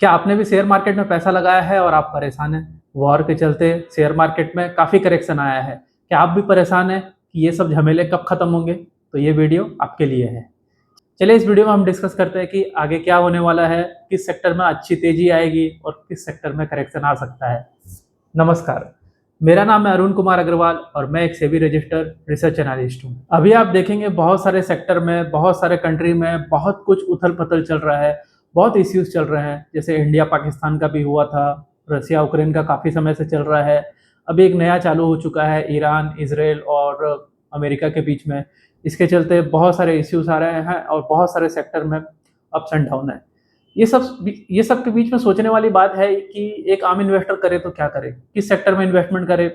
क्या आपने भी शेयर मार्केट में पैसा लगाया है और आप परेशान हैं? वॉर के चलते शेयर मार्केट में काफ़ी करेक्शन आया है। क्या आप भी परेशान हैं कि ये सब झमेले कब खत्म होंगे? तो ये वीडियो आपके लिए है। चलिए इस वीडियो में हम डिस्कस करते हैं कि आगे क्या होने वाला है, किस सेक्टर में अच्छी तेजी आएगी और किस सेक्टर में करेक्शन आ सकता है। नमस्कार, मेरा नाम है अरुण कुमार अग्रवाल और मैं एक सेबी रजिस्टर्ड रिसर्च एनालिस्ट हूँ। अभी आप देखेंगे बहुत सारे सेक्टर में, बहुत सारे कंट्री में बहुत कुछ उथल-पुथल चल रहा है, बहुत इश्यूज चल रहे हैं। जैसे इंडिया पाकिस्तान का भी हुआ था, रसिया यूक्रेन का काफ़ी समय से चल रहा है। अभी एक नया चालू हो चुका है ईरान, इज़राइल और अमेरिका के बीच में। इसके चलते बहुत सारे इश्यूज आ रहे हैं और बहुत सारे सेक्टर में अप्स एंड डाउन है। ये सब के बीच में सोचने वाली बात है कि एक आम इन्वेस्टर करे तो क्या करे? किस सेक्टर में इन्वेस्टमेंट करे?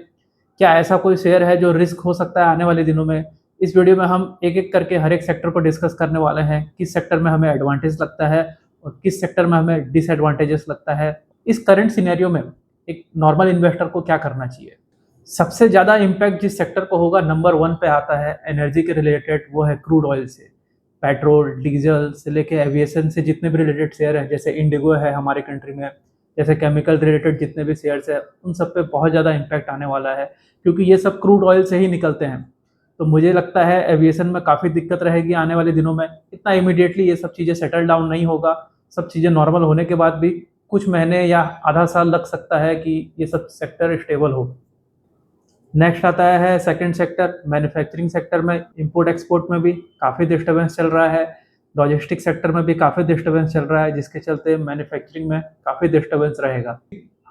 क्या ऐसा कोई शेयर है जो रिस्क हो सकता है आने वाले दिनों में? इस वीडियो में हम एक-एक करके हर एक सेक्टर को डिस्कस करने वाले हैं। किस सेक्टर में हमें एडवांटेज लगता है और किस सेक्टर में हमें डिसएडवांटेजेस लगता है। इस करंट सिनेरियो में एक नॉर्मल इन्वेस्टर को क्या करना चाहिए? सबसे ज़्यादा इम्पैक्ट जिस सेक्टर को होगा नंबर 1 पे आता है एनर्जी के रिलेटेड, वो है क्रूड ऑयल से। पेट्रोल, डीज़ल से लेके एविएशन से जितने भी रिलेटेड शेयर हैं, जैसे इंडिगो है हमारे कंट्री में, जैसे केमिकल रिलेटेड जितने भी शेयर्स हैं, उन सब पे बहुत ज़्यादा इम्पैक्ट आने वाला है क्योंकि ये सब क्रूड ऑयल से ही निकलते हैं। तो मुझे लगता है एविएशन में काफ़ी दिक्कत रहेगी आने वाले दिनों में। इतना इमीडिएटली ये सब चीज़ें सेटल डाउन नहीं होगा। सब चीज़ें नॉर्मल होने के बाद भी कुछ महीने या आधा साल लग सकता है कि ये सब सेक्टर स्टेबल हो। नेक्स्ट आता है सेकंड सेक्टर, मैन्युफैक्चरिंग सेक्टर में इंपोर्ट एक्सपोर्ट में भी काफ़ी डिस्टर्बेंस चल रहा है। लॉजिस्टिक सेक्टर में भी काफ़ी डिस्टर्बेंस चल रहा है, जिसके चलते मैन्युफैक्चरिंग में काफ़ी डिस्टर्बेंस रहेगा।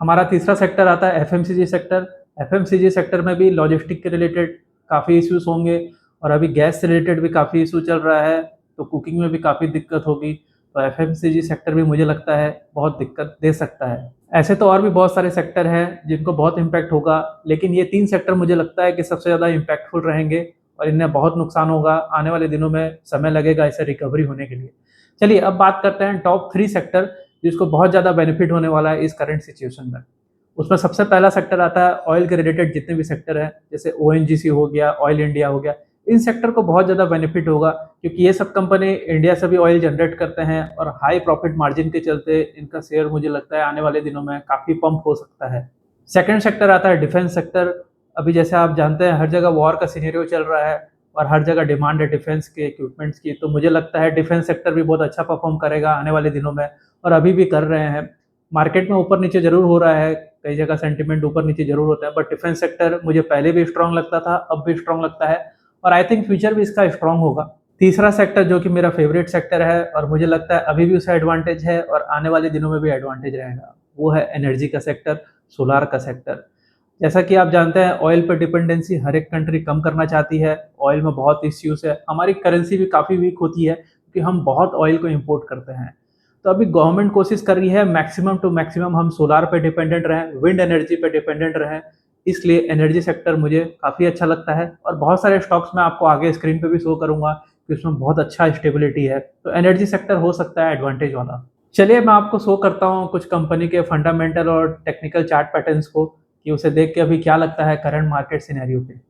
हमारा तीसरा सेक्टर आता है एफएमसीजी सेक्टर। एफएमसीजी सेक्टर में भी लॉजिस्टिक के रिलेटेड काफ़ी इश्यूज होंगे और अभी गैस से रिलेटेड भी काफ़ी इशू चल रहा है, तो कुकिंग में भी काफ़ी दिक्कत होगी। तो एफएमसीजी सेक्टर भी मुझे लगता है बहुत दिक्कत दे सकता है। ऐसे तो और भी बहुत सारे सेक्टर हैं जिनको बहुत इम्पैक्ट होगा, लेकिन ये 3 सेक्टर मुझे लगता है कि सबसे ज़्यादा इम्पैक्टफुल रहेंगे और इनमें बहुत नुकसान होगा। आने वाले दिनों में समय लगेगा इसे रिकवरी होने के लिए। चलिए अब बात करते हैं टॉप 3 सेक्टर जिसको बहुत ज़्यादा बेनिफिट होने वाला है इस करंट सिचुएशन में। उसमें सबसे पहला सेक्टर आता है ऑयल के रिलेटेड जितने भी सेक्टर हैं, जैसे ओएनजीसी हो गया, ऑयल इंडिया हो गया। इन सेक्टर को बहुत ज़्यादा बेनिफिट होगा क्योंकि ये सब कंपनी इंडिया से भी ऑयल जनरेट करते हैं और हाई प्रॉफिट मार्जिन के चलते इनका शेयर मुझे लगता है आने वाले दिनों में काफ़ी पंप हो सकता है। सेकंड सेक्टर आता है डिफेंस सेक्टर। अभी जैसे आप जानते हैं हर जगह वॉर का सिनेरियो चल रहा है और हर जगह डिमांड है डिफेंस के इक्विपमेंट्स की, तो मुझे लगता है डिफेंस सेक्टर भी बहुत अच्छा परफॉर्म करेगा आने वाले दिनों में और अभी भी कर रहे हैं। मार्केट में ऊपर नीचे ज़रूर हो रहा है, कई जगह सेंटिमेंट ऊपर नीचे ज़रूर होता है, बट डिफेंस सेक्टर मुझे पहले भी स्ट्रॉन्ग लगता था, अब भी स्ट्रॉन्ग लगता है और आई थिंक फ्यूचर भी इसका स्ट्रॉन्ग होगा। तीसरा सेक्टर जो कि मेरा फेवरेट सेक्टर है और मुझे लगता है अभी भी उसका एडवांटेज है और आने वाले दिनों में भी एडवांटेज रहेगा, वो है एनर्जी का सेक्टर, सोलार का सेक्टर। जैसा कि आप जानते हैं ऑयल पर डिपेंडेंसी हर एक कंट्री कम करना चाहती है, ऑयल में बहुत इश्यूज़ है, हमारी करेंसी भी काफ़ी वीक होती है क्योंकि हम बहुत ऑयल को इम्पोर्ट करते हैं। तो अभी गवर्नमेंट कोशिश कर रही है मैक्सिमम टू मैक्सिमम हम सोलार पे डिपेंडेंट रहें, विंड एनर्जी पे डिपेंडेंट रहें, इसलिए एनर्जी सेक्टर मुझे काफ़ी अच्छा लगता है और बहुत सारे स्टॉक्स मैं आपको आगे स्क्रीन पे भी शो करूँगा कि उसमें बहुत अच्छा स्टेबिलिटी है, तो एनर्जी सेक्टर हो सकता है एडवांटेज वाला। चलिए मैं आपको शो करता हूँ कुछ कंपनी के फंडामेंटल और टेक्निकल चार्ट पैटर्न्स को कि उसे देख के अभी क्या लगता है करंट मार्केट सिनेरियो पे।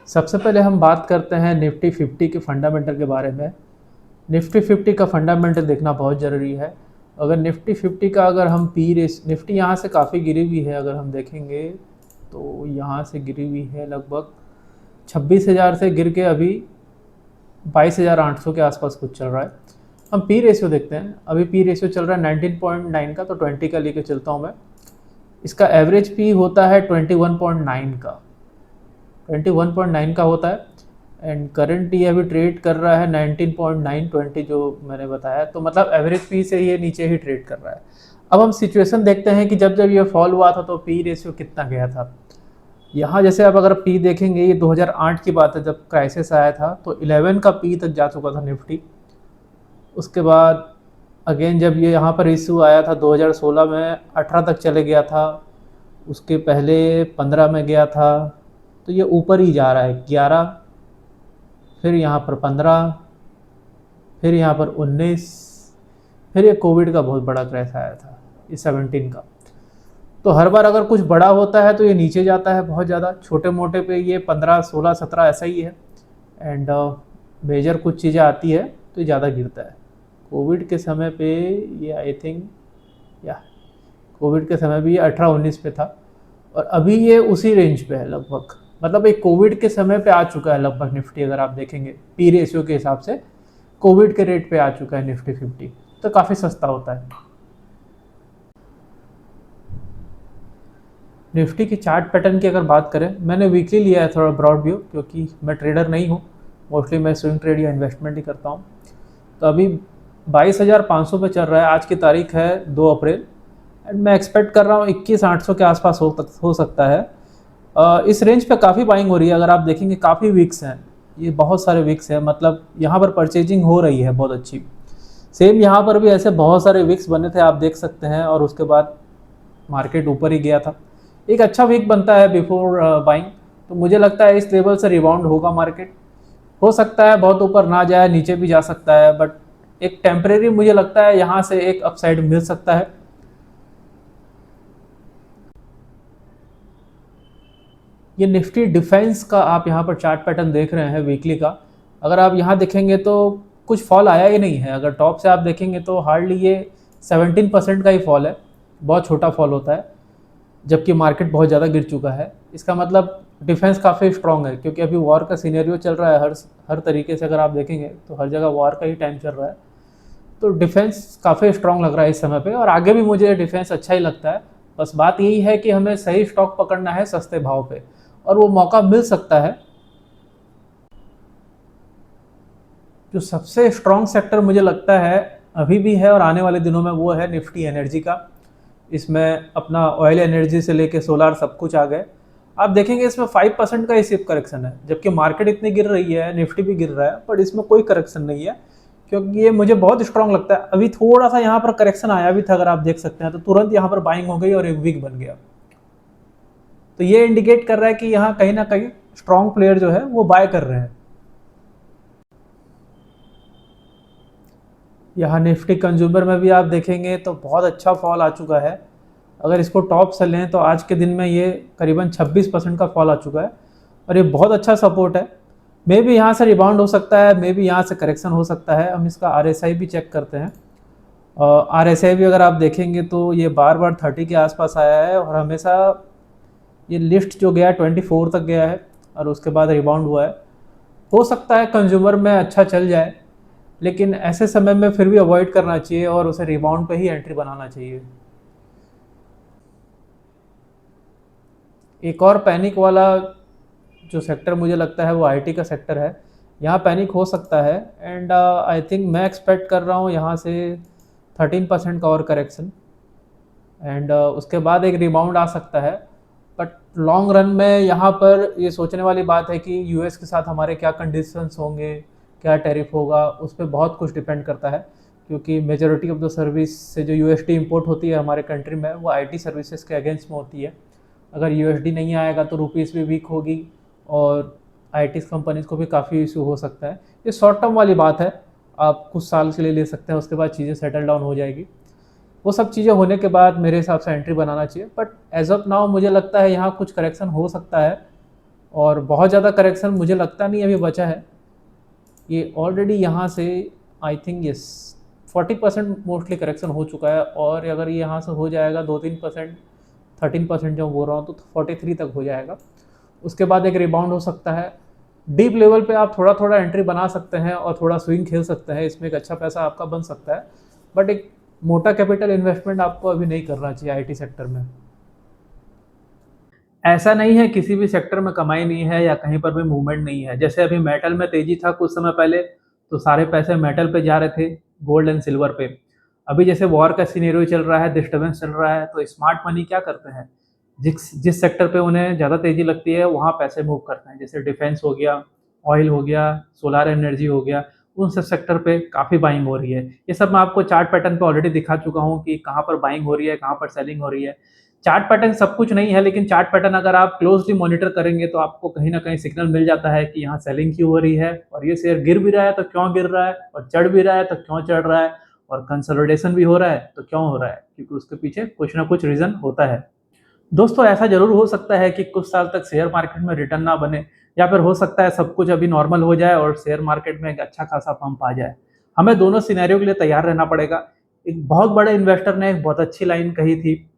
सबसे पहले हम बात करते हैं निफ्टी 50 के फंडामेंटल के बारे में। निफ्टी 50 का फंडामेंटल देखना बहुत ज़रूरी है। अगर निफ्टी 50 का अगर हम निफ्टी यहाँ से काफ़ी गिरी हुई है, अगर हम देखेंगे तो यहाँ से गिरी हुई है लगभग 26,000 से गिर के अभी 22,800 के आसपास कुछ चल रहा है। हम पी रेशियो देखते हैं, अभी पी रेशियो चल रहा है 19.9 का, तो 20 का लेके चलता हूँ मैं। इसका एवरेज पी होता है 21.9 का, 21.9 का होता है एंड करंट ये अभी ट्रेड कर रहा है 19.920 जो मैंने बताया, तो मतलब एवरेज पी से ये नीचे ही ट्रेड कर रहा है। अब हम सिचुएशन देखते हैं कि जब जब ये फॉल हुआ था तो पी रेशियो कितना गया था। यहाँ जैसे आप अगर पी देखेंगे, ये 2008 की बात है जब क्राइसिस आया था, तो 11 का पी तक जा चुका था निफ्टी। उसके बाद अगेन जब ये यहाँ पर इशू आया था 2016 में 18 तक चले गया था, उसके पहले 15 में गया था, तो ये ऊपर ही जा रहा है 11, फिर यहाँ पर 15, फिर यहाँ पर 19, फिर ये कोविड का बहुत बड़ा क्रैश आया था ये 17 का। तो हर बार अगर कुछ बड़ा होता है तो ये नीचे जाता है बहुत ज़्यादा, छोटे मोटे पे ये 15, 16, 17 ऐसा ही है एंड मेजर कुछ चीज़ें आती है तो ये ज़्यादा गिरता है। कोविड के समय पे ये आई थिंक या कोविड के समय भी ये 18-19 पे था और अभी ये उसी रेंज पे है लगभग। मतलब एक कोविड के समय पे आ चुका है लगभग निफ्टी, अगर आप देखेंगे पी रेशियो के हिसाब से कोविड के रेट पे आ चुका है निफ्टी 50, तो काफ़ी सस्ता होता है। निफ्टी की चार्ट पैटर्न की अगर बात करें, मैंने वीकली लिया है थोड़ा ब्रॉड व्यू, क्योंकि मैं ट्रेडर नहीं हूँ, मोस्टली मैं स्विंग ट्रेड या इन्वेस्टमेंट ही करता हूँ। तो अभी 22,500 पे चल रहा है, आज की तारीख है 2 अप्रैल, एंड मैं एक्सपेक्ट कर रहा हूँ 21,800 के आसपास हो सकता है। इस रेंज पे काफ़ी बाइंग हो रही है, अगर आप देखेंगे काफ़ी वीक्स हैं, ये बहुत सारे वीक्स हैं, मतलब यहाँ पर परचेजिंग हो रही है बहुत अच्छी। सेम यहाँ पर भी ऐसे बहुत सारे वीक्स बने थे, आप देख सकते हैं, और उसके बाद मार्केट ऊपर ही गया था। एक अच्छा वीक बनता है बिफोर बाइंग, तो मुझे लगता है इस लेवल से रिबाउंड होगा मार्केट। हो सकता है बहुत ऊपर ना जाए, नीचे भी जा सकता है, बट एक टेम्परेरी मुझे लगता है यहाँ से एक अपसाइड मिल सकता है। ये निफ्टी डिफेंस का आप यहाँ पर चार्ट पैटर्न देख रहे हैं वीकली का। अगर आप यहाँ देखेंगे तो कुछ फॉल आया ही नहीं है, अगर टॉप से आप देखेंगे तो हार्डली ये 17% का ही फॉल है, बहुत छोटा फॉल होता है, जबकि मार्केट बहुत ज़्यादा गिर चुका है। इसका मतलब डिफेंस काफ़ी स्ट्रॉन्ग है, क्योंकि अभी वॉर का सिनेरियो चल रहा है, हर तरीके से अगर आप देखेंगे तो हर जगह वॉर का ही टाइम चल रहा है। तो डिफेंस काफ़ी स्ट्रॉन्ग लग रहा है इस समय पे, और आगे भी मुझे डिफेंस अच्छा ही लगता है। बस बात यही है कि हमें सही स्टॉक पकड़ना है सस्ते भाव पे, और वो मौका मिल सकता है। जो सबसे स्ट्रॉन्ग सेक्टर मुझे लगता है अभी भी है और आने वाले दिनों में, वो है निफ्टी एनर्जी का। इसमें अपना ऑयल एनर्जी से लेके सोलार सब कुछ आ गए। आप देखेंगे इसमें 5% का ही सिर्फ करेक्शन है, जबकि मार्केट इतनी गिर रही है, निफ्टी भी गिर रहा है, पर इसमें कोई करेक्शन नहीं है, क्योंकि ये मुझे बहुत स्ट्रांग लगता है। अभी थोड़ा सा यहाँ पर करेक्शन आया भी था, अगर आप देख सकते हैं, तो तुरंत यहाँ पर बाइंग हो गई और एक वीक बन गया। तो ये इंडिकेट कर रहा है कि यहाँ कहीं ना कहीं स्ट्रॉन्ग प्लेयर जो है वो बाय कर रहे हैं। यहाँ निफ्टी कंज्यूमर में भी आप देखेंगे तो बहुत अच्छा फॉल आ चुका है। अगर इसको टॉप से लें तो आज के दिन में ये करीबन 26% का फॉल आ चुका है, और ये बहुत अच्छा सपोर्ट है। मे भी यहाँ से रिबाउंड हो सकता है, मे भी यहाँ से करेक्शन हो सकता है। हम इसका RSI भी चेक करते हैं। RSI भी अगर आप देखेंगे तो ये बार बार 30 के आसपास आया है, और हमेशा ये लिस्ट जो गया 24 तक गया है, और उसके बाद रिबाउंड हुआ है। हो सकता है कंज्यूमर में अच्छा चल जाए, लेकिन ऐसे समय में फिर भी अवॉइड करना चाहिए और उसे रिबाउंड पे ही एंट्री बनाना चाहिए। एक और पैनिक वाला जो सेक्टर मुझे लगता है वो IT का सेक्टर है। यहाँ पैनिक हो सकता है, एंड आई थिंक मैं एक्सपेक्ट कर रहा हूँ यहाँ से 13% का और करेक्शन, एंड उसके बाद एक रिबाउंड आ सकता है। बट लॉन्ग रन में यहाँ पर ये सोचने वाली बात है कि US के साथ हमारे क्या कंडीशंस होंगे, क्या टैरिफ होगा, उस पर बहुत कुछ डिपेंड करता है, क्योंकि मेजॉरिटी ऑफ द सर्विस से जो USD इंपोर्ट होती है हमारे कंट्री में, वो IT सर्विसेज के अगेंस्ट में होती है। अगर USD नहीं आएगा तो रुपीस भी वीक होगी, और IT कंपनीज को भी काफ़ी इशू हो सकता है। ये शॉर्ट टर्म वाली बात है, आप कुछ साल के लिए ले सकते हैं, उसके बाद चीज़ें सेटल डाउन हो जाएगी। वो सब चीज़ें होने के बाद मेरे हिसाब से एंट्री बनाना चाहिए। बट एज ऑफ नाउ मुझे लगता है यहाँ कुछ करेक्शन हो सकता है, और बहुत ज़्यादा करेक्शन मुझे लगता नहीं अभी बचा है। ये ऑलरेडी यहाँ से I think yes 40% mostly correction हो चुका है, और अगर ये यहाँ से हो जाएगा 2-3%, 13% जो बोल रहा हूँ, तो 43 तक हो जाएगा। उसके बाद एक रिबाउंड हो सकता है। डीप लेवल पे आप थोड़ा थोड़ा एंट्री बना सकते हैं और थोड़ा स्विंग खेल सकते हैं, इसमें एक अच्छा पैसा आपका बन सकता है। बट एक मोटा कैपिटल इन्वेस्टमेंट आपको अभी नहीं करना चाहिए IT सेक्टर में। ऐसा नहीं है किसी भी सेक्टर में कमाई नहीं है या कहीं पर भी मूवमेंट नहीं है। जैसे अभी मेटल में तेजी था कुछ समय पहले, तो सारे पैसे मेटल पे जा रहे थे, गोल्ड एंड सिल्वर पे। अभी जैसे वॉर का सिनेरियो चल रहा है, डिस्टर्बेंस चल रहा है, तो स्मार्ट मनी क्या करते हैं, जिस जिस सेक्टर पे उन्हें ज़्यादा तेजी लगती है वहाँ पैसे मूव करते हैं। जैसे डिफेंस हो गया, ऑयल हो गया, सोलार एनर्जी हो गया, उन सब सेक्टर पे काफ़ी बाइंग हो रही है। ये सब मैं आपको चार्ट पैटर्न पे ऑलरेडी दिखा चुका हूँ कि कहाँ पर बाइंग हो रही है, कहाँ पर सेलिंग हो रही है। चार्ट पैटर्न सब कुछ नहीं है, लेकिन चार्ट पैटर्न अगर आप क्लोजली मॉनिटर करेंगे तो आपको कहीं ना कहीं सिग्नल मिल जाता है कि यहाँ सेलिंग क्यों हो रही है, और ये शेयर गिर भी रहा है तो क्यों गिर रहा है, और चढ़ भी रहा है तो क्यों चढ़ रहा है, और कंसोलिडेशन भी हो रहा है तो क्यों हो रहा है, क्योंकि उसके पीछे कुछ ना कुछ रीजन होता है। दोस्तों, ऐसा जरूर हो सकता है कि कुछ साल तक शेयर मार्केट में रिटर्न ना बने, या फिर हो सकता है सब कुछ अभी नॉर्मल हो जाए और शेयर मार्केट में एक अच्छा खासा पंप आ जाए। हमें दोनों सिनेरियो के लिए तैयार रहना पड़ेगा। एक बहुत बड़े इन्वेस्टर ने एक बहुत अच्छी लाइन कही थी,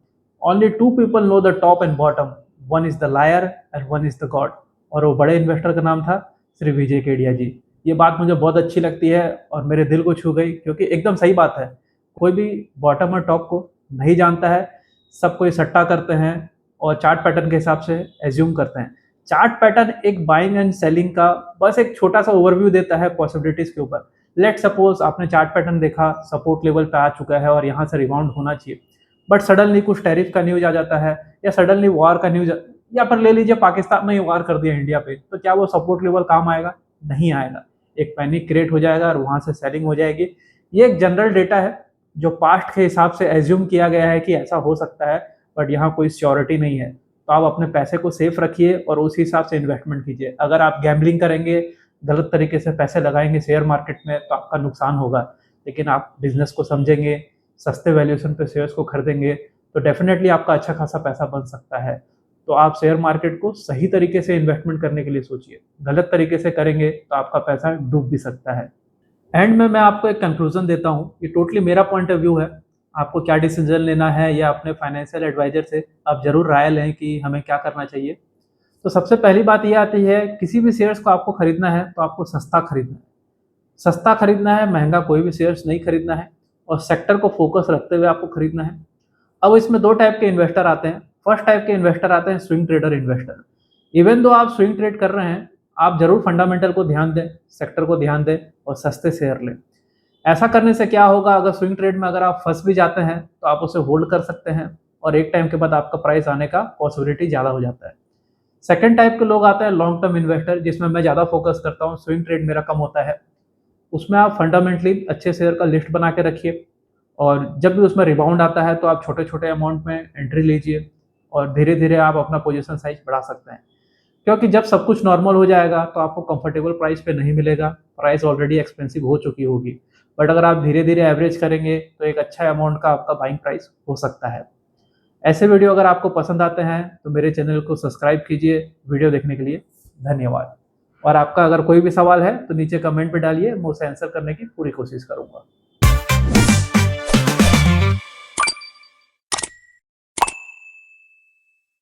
only two people know the top and bottom, one is the liar and one is the God. और वो बड़े इन्वेस्टर का नाम था श्री विजय केडिया जी। ये बात मुझे बहुत अच्छी लगती है और मेरे दिल को छू गई, क्योंकि एकदम सही बात है। कोई भी बॉटम और टॉप को नहीं जानता है, सब कोई सट्टा करते हैं और चार्ट पैटर्न के हिसाब से एज्यूम करते हैं। चार्ट पैटर्न एक बाइंग एंड सेलिंग का बस एक छोटा सा ओवरव्यू देता है पॉसिबिलिटीज के ऊपर। लेट सपोज आपने चार्ट पैटर्न देखा, सपोर्ट लेवल पे आ चुका है और यहाँ से रिबाउंड होना चाहिए, बट सडनली कुछ टैरिफ का न्यूज आ जाता है या सडनली वॉर का न्यूज, या फिर ले लीजिए पाकिस्तान ने वार कर दिया इंडिया पे, तो क्या वो सपोर्ट लेवल काम आएगा? नहीं आएगा। एक पैनिक क्रिएट हो जाएगा और वहां से सेलिंग हो जाएगी। ये एक जनरल डेटा है जो पास्ट के हिसाब से एज्यूम किया गया है कि ऐसा हो सकता है, बट यहाँ कोई श्योरिटी नहीं है। तो आप अपने पैसे को सेफ रखिए और उस हिसाब से इन्वेस्टमेंट कीजिए। अगर आप गैम्बलिंग करेंगे, गलत तरीके से पैसे लगाएंगे शेयर मार्केट में, तो आपका नुकसान होगा। लेकिन आप बिजनेस को समझेंगे, सस्ते वैल्यूएशन पे शेयर्स को खरीदेंगे, तो डेफिनेटली आपका अच्छा खासा पैसा बन सकता है। तो आप शेयर मार्केट को सही तरीके से इन्वेस्टमेंट करने के लिए सोचिए। गलत तरीके से करेंगे तो आपका पैसा डूब भी सकता है। एंड में मैं आपको एक कंक्लूजन देता हूँ, ये टोटली मेरा पॉइंट ऑफ व्यू है। आपको क्या डिसीजन लेना है या अपने फाइनेंशियल एडवाइजर से आप जरूर राय लें कि हमें क्या करना चाहिए। तो सबसे पहली बात यह आती है, किसी भी शेयर्स को आपको खरीदना है तो आपको सस्ता खरीदना है। सस्ता खरीदना है, महंगा कोई भी शेयर्स नहीं खरीदना है, और सेक्टर को फोकस रखते हुए आपको खरीदना है। अब इसमें दो टाइप के इन्वेस्टर आते हैं। फर्स्ट टाइप के इन्वेस्टर आते हैं swing trader investor. Even though आप स्विंग ट्रेड कर रहे हैं, आप जरूर फंडामेंटल को ध्यान दें, सेक्टर को ध्यान दें और सस्ते शेयर लें। ऐसा करने से क्या होगा, अगर स्विंग ट्रेड में अगर आप फंस भी जाते हैं तो आप उसे होल्ड कर सकते हैं और एक टाइम के बाद आपका प्राइस आने का पॉसिबिलिटी ज़्यादा हो जाता है। सेकंड टाइप के लोग आते हैं लॉन्ग टर्म इन्वेस्टर, जिसमें मैं ज़्यादा फोकस करता हूँ, स्विंग ट्रेड मेरा कम होता है। उसमें आप फंडामेंटली अच्छे शेयर का लिस्ट बना के रखिए और जब भी उसमें रिबाउंड आता है तो आप छोटे छोटे अमाउंट में एंट्री लीजिए और धीरे धीरे आप अपना पोजीशन साइज बढ़ा सकते हैं। क्योंकि जब सब कुछ नॉर्मल हो जाएगा तो आपको कंफर्टेबल प्राइस पे नहीं मिलेगा, प्राइस ऑलरेडी एक्सपेंसिव हो चुकी होगी। बट अगर आप धीरे धीरे एवरेज करेंगे तो एक अच्छा अमाउंट का आपका बाइंग प्राइस हो सकता है। ऐसे वीडियो अगर आपको पसंद आते हैं तो मेरे चैनल को सब्सक्राइब कीजिए। वीडियो देखने के लिए धन्यवाद। और आपका अगर कोई भी सवाल है तो नीचे कमेंट पे डालिए, मैं उसे आंसर करने की पूरी कोशिश करूंगा।